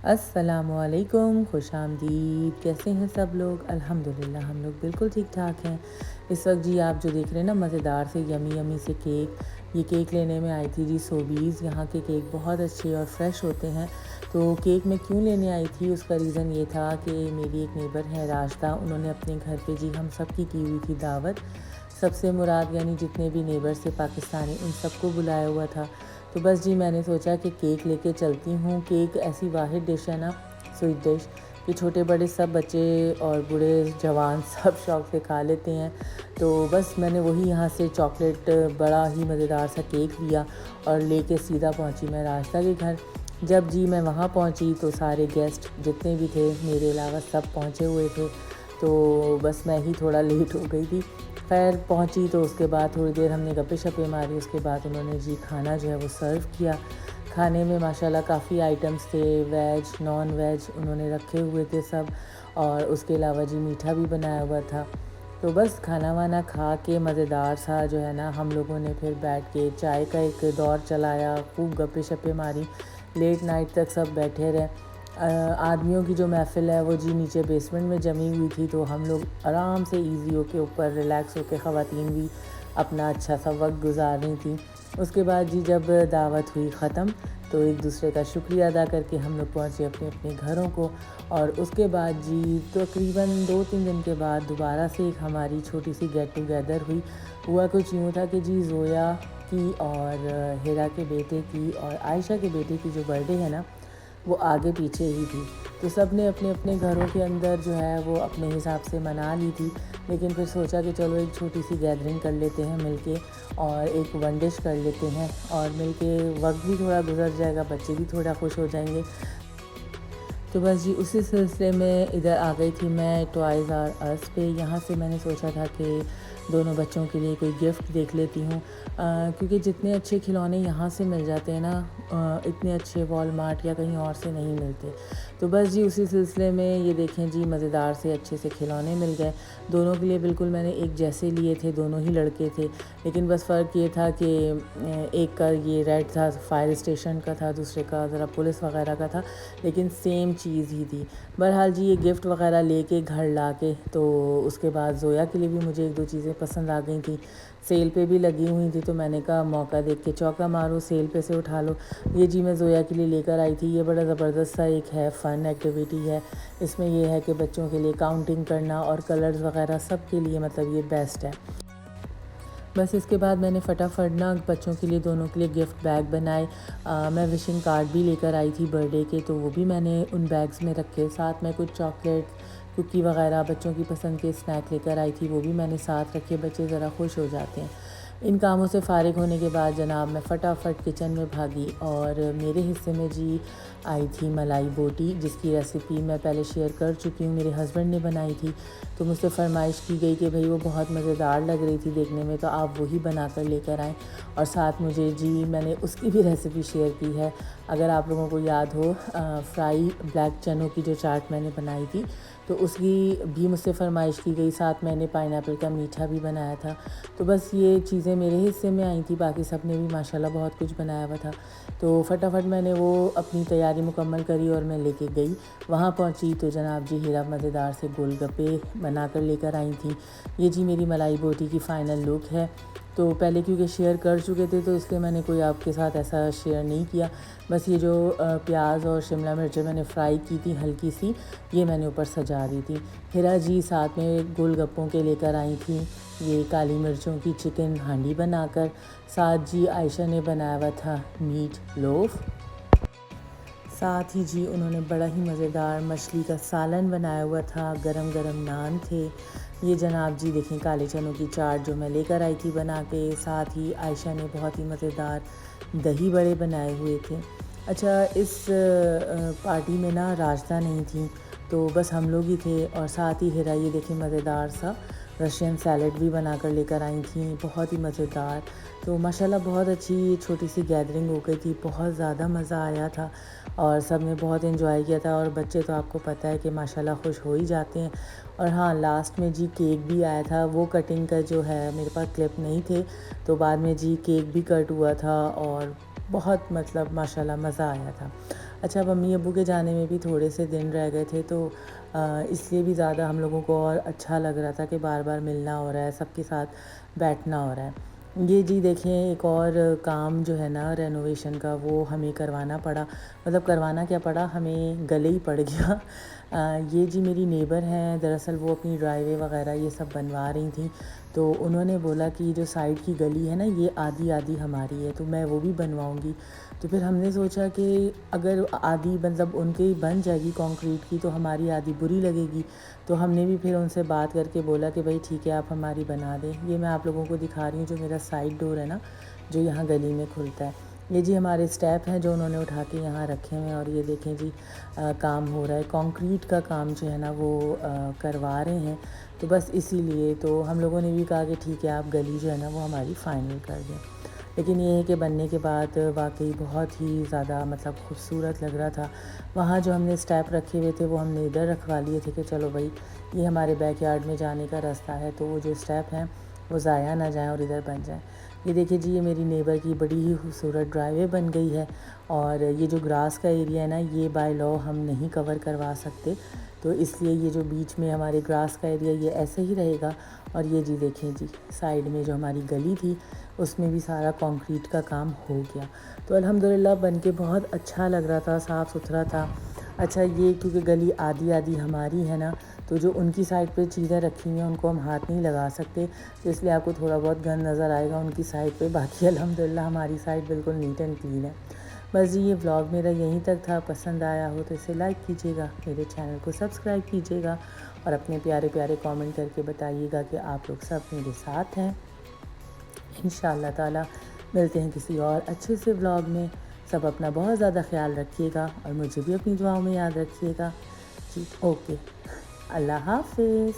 अस्सलामुअलैकुम, खुशामदीद। कैसे हैं सब लोग? अल्हम्दुलिल्लाह हम लोग बिल्कुल ठीक ठाक हैं। इस वक्त जी आप जो देख रहे हैं ना, मज़ेदार से यमी यमी से केक, ये केक लेने में आई थी जी सोबीज़। यहाँ के केक बहुत अच्छे और फ्रेश होते हैं। तो केक मैं क्यों लेने आई थी, उसका रीज़न ये था कि मेरी एक नेबर है राशदा, उन्होंने अपने घर पे जी हम सब की हुई थी दावत। सबसे मुराद यानी जितने भी नेबर्स थे पाकिस्तानी, उन सबको बुलाया हुआ था। तो बस जी मैंने सोचा कि केक लेके चलती हूँ। केक ऐसी वाहिद डिश है ना, स्वीट डिश, कि छोटे बड़े सब बच्चे और बूढ़े जवान सब शौक़ से खा लेते हैं। तो बस मैंने वही यहाँ से चॉकलेट बड़ा ही मज़ेदार सा केक लिया और लेके सीधा पहुँची मैं रास्ता के घर। जब जी मैं वहाँ पहुँची तो सारे गेस्ट जितने भी थे मेरे अलावा सब पहुँचे हुए थे। तो बस मैं ही थोड़ा लेट हो गई थी। खैर पहुँची तो उसके बाद थोड़ी देर हमने गप्पे शप्पे मारी। उसके बाद उन्होंने जी खाना जो है वो सर्व किया। खाने में माशाल्लाह काफ़ी आइटम्स थे, वेज नॉन वेज उन्होंने रखे हुए थे सब, और उसके अलावा जी मीठा भी बनाया हुआ था। तो बस खाना वाना खा के मज़ेदार सा जो है ना, हम लोगों ने फिर बैठ के चाय का एक दौर चलाया, खूब गप्पे शप्पे मारी, लेट नाइट तक सब बैठे रहे। आदमियों की जो महफ़िल है वो जी नीचे बेसमेंट में जमी हुई थी, तो हम लोग आराम से ईज़ी होके ऊपर रिलैक्स होके ख़वातीन भी अपना अच्छा सा वक्त गुजार रही थी। उसके बाद जी जब दावत हुई ख़त्म तो एक दूसरे का शुक्रिया अदा करके हम लोग पहुँचे अपने अपने घरों को। और उसके बाद जी तकरीबन 2-3 दिन के बाद दोबारा से एक हमारी छोटी सी गेट टुगेदर हुई। हुआ कुछ यूँ था कि जी ज़ोया की और हिरा के बेटे की और आयशा के बेटे की जो बर्थडे है ना, वो आगे पीछे ही थी। तो सब ने अपने अपने घरों के अंदर जो है वो अपने हिसाब से मना ली थी। लेकिन फिर सोचा कि चलो एक छोटी सी गैदरिंग कर लेते हैं मिलके, और एक वन डिश कर लेते हैं, और मिलके वक्त भी थोड़ा गुजर जाएगा, बच्चे भी थोड़ा खुश हो जाएंगे। तो बस जी उसी सिलसिले में इधर आ गई थी मैं टॉयज़ आर अस पे। यहाँ से मैंने सोचा था कि दोनों बच्चों के लिए कोई गिफ्ट देख लेती हूँ, क्योंकि जितने अच्छे खिलौने यहाँ से मिल जाते हैं ना, इतने अच्छे वॉलमार्ट या कहीं और से नहीं मिलते। तो बस जी उसी सिलसिले में ये देखें जी मज़ेदार से अच्छे से खिलौने मिल गए। दोनों के लिए बिल्कुल मैंने एक जैसे लिए थे, दोनों ही लड़के थे। लेकिन बस फ़र्क ये था कि एक का ये रेड था, फायर स्टेशन का था, दूसरे का ज़रा पुलिस वगैरह का था, लेकिन सेम चीज़ ही थी। बहरहाल जी ये गिफ्ट वगैरह लेके घर लाके तो उसके बाद ज़ोया के लिए भी मुझे 1-2 चीज़ें पसंद आ गई थी। सेल पे भी लगी हुई थी, तो मैंने कहा मौका देख के चौका मारो, सेल पे से उठा लो। ये जी मैं ज़ोया के लिए लेकर आई थी। ये बड़ा ज़बरदस्त सा एक है, फ़न एक्टिविटी है। इसमें ये है कि बच्चों के लिए काउंटिंग करना और कलर्स वगैरह सब के लिए मतलब ये बेस्ट है। बस इसके बाद मैंने फटाफट ना बच्चों के लिए, दोनों के लिए गिफ्ट बैग बनाए। मैं विशिंग कार्ड भी लेकर आई थी बर्थडे के, तो वो भी मैंने उन बैग्स में रखे। साथ में कुछ चॉकलेट, कुकी वगैरह बच्चों की पसंद के स्नैक लेकर आई थी, वो भी मैंने साथ रखे। बच्चे ज़रा खुश हो जाते हैं। इन कामों से फ़ारिग होने के बाद जनाब मैं फ़टाफट किचन में भागी, और मेरे हिस्से में जी आई थी मलाई बोटी, जिसकी रेसिपी मैं पहले शेयर कर चुकी हूँ, मेरे हस्बैंड ने बनाई थी। तो मुझसे फरमाइश की गई कि भाई वो बहुत मज़ेदार लग रही थी देखने में, तो आप वही बना कर लेकर आएँ। और साथ मुझे जी मैंने उसकी भी रेसिपी शेयर की है। अगर आप लोगों को याद हो, फ्राई ब्लैक चनों की जो चाट मैंने बनाई थी, तो उसकी भी मुझसे फरमाइश की गई। साथ मैंने पाइनएप्पल का मीठा भी बनाया था। तो बस ये चीज़ें मेरे हिस्से में आई थी, बाकी सब ने भी माशाल्लाह बहुत कुछ बनाया हुआ था। तो फटाफट मैंने वो अपनी तैयारी मुकम्मल करी और मैं लेके गई। वहाँ पहुँची तो जनाब जी हीरा मज़ेदार से गोलगप्पे बना कर लेकर आई थी। ये जी मेरी मलाई बोटी की फ़ाइनल लुक है। तो पहले क्योंकि शेयर कर चुके थे, तो इसलिए मैंने कोई आपके साथ ऐसा शेयर नहीं किया। बस ये जो प्याज और शिमला मिर्चें मैंने फ्राई की थी हल्की सी, ये मैंने ऊपर सजा दी थी। हिरा जी साथ में गोलगप्पों के लेकर आई थी ये काली मिर्चों की चिकन हांडी बनाकर। साथ जी आयशा ने बनाया हुआ था मीट लोफ। साथ ही जी उन्होंने बड़ा ही मज़ेदार मछली का सालन बनाया हुआ था, गरम गरम नान थे। ये जनाब जी देखें काले चनों की चाट जो मैं लेकर आई थी बना के। साथ ही आयशा ने बहुत ही मज़ेदार दही बड़े बनाए हुए थे। अच्छा, इस पार्टी में ना राजदा नहीं थी, तो बस हम लोग ही थे। और साथ ही हिरा ये देखें मज़ेदार सा रशियन सैलड भी बना कर लेकर आई थी, बहुत ही मज़ेदार। तो माशाल्लाह बहुत अच्छी छोटी सी गैदरिंग हो गई थी, बहुत ज़्यादा मज़ा आया था और सब ने बहुत एंजॉय किया था। और बच्चे तो आपको पता है कि माशाल्लाह खुश हो ही जाते हैं। और हाँ, लास्ट में जी केक भी आया था। वो कटिंग का जो है मेरे पास क्लिप नहीं थे, तो बाद में जी केक भी कट हुआ था और बहुत मतलब माशाल्लाह मज़ा आया था। अच्छा, अब अम्मी अब्बू के जाने में भी थोड़े से दिन रह गए थे, तो इसलिए भी ज़्यादा हम लोगों को और अच्छा लग रहा था कि बार बार मिलना हो रहा है, सबके साथ बैठना हो रहा है। ये जी देखें, एक और काम जो है ना रेनोवेशन का, वो हमें करवाना पड़ा। मतलब करवाना क्या पड़ा, हमें गले ही पड़ गया। ये जी मेरी नेबर हैं, दरअसल वो अपनी ड्राइवे वगैरह ये सब बनवा रही थी, तो उन्होंने बोला कि जो साइड की गली है ना, ये आधी आधी हमारी है, तो मैं वो भी बनवाऊँगी। तो फिर हमने सोचा कि अगर आधी मतलब उनकी बन जाएगी कंक्रीट की, तो हमारी आधी बुरी लगेगी। तो हमने भी फिर उनसे बात करके बोला कि भाई ठीक है, आप हमारी बना दें। ये मैं आप लोगों को दिखा रही हूँ जो मेरा साइड डोर है ना, जो यहाँ गली में खुलता है। ये जी हमारे स्टेप हैं जो उन्होंने उठा के यहाँ रखे हुए हैं, और ये देखें जी काम हो रहा है, कंक्रीट का काम जो है ना वो करवा रहे हैं। तो बस इसीलिए तो हम लोगों ने भी कहा कि ठीक है, आप गली जो है ना वो हमारी फ़ाइनल कर दें। लेकिन ये है कि बनने के बाद वाकई बहुत ही ज़्यादा मतलब खूबसूरत लग रहा था। वहाँ जो हमने स्टेप रखे हुए थे वो हमने इधर रखवा लिए थे कि चलो भाई ये हमारे बैकयार्ड में जाने का रास्ता है, तो वो जो स्टेप हैं वो ज़ाया ना जाएँ और इधर बन जाए। ये देखिए जी, ये मेरी नेबर की बड़ी ही खूबसूरत ड्राइवे बन गई है। और ये जो ग्रास का एरिया है ना, ये बाय लॉ हम नहीं कवर करवा सकते, तो इसलिए ये जो बीच में हमारे ग्रास का एरिया ये ऐसे ही रहेगा। और ये जी देखें जी, साइड में जो हमारी गली थी उसमें भी सारा कंक्रीट का काम हो गया। तो अल्हम्दुलिल्लाह बन के बहुत अच्छा लग रहा था, साफ़ सुथरा था। अच्छा, ये क्योंकि गली आधी आधी हमारी है ना, तो जो उनकी साइड पे चीज़ें रखी हुई हैं उनको हम हाथ नहीं लगा सकते, तो इसलिए आपको थोड़ा बहुत गंद नज़र आएगा उनकी साइड पे। बाकी अल्हम्दुलिल्लाह हमारी साइड बिल्कुल नीट एंड क्लीन है। बस जी, ये व्लॉग मेरा यहीं तक था। पसंद आया हो तो इसे लाइक कीजिएगा, मेरे चैनल को सब्सक्राइब कीजिएगा, और अपने प्यारे प्यारे कमेंट करके बताइएगा कि आप लोग सब मेरे साथ हैं। इंशाअल्लाह ताला मिलते हैं किसी और अच्छे से व्लॉग में। सब अपना बहुत ज़्यादा ख्याल रखिएगा, और मुझे भी अपनी दुआओं में याद रखिएगा जी। ओके, अल्लाह हाफ़िज़।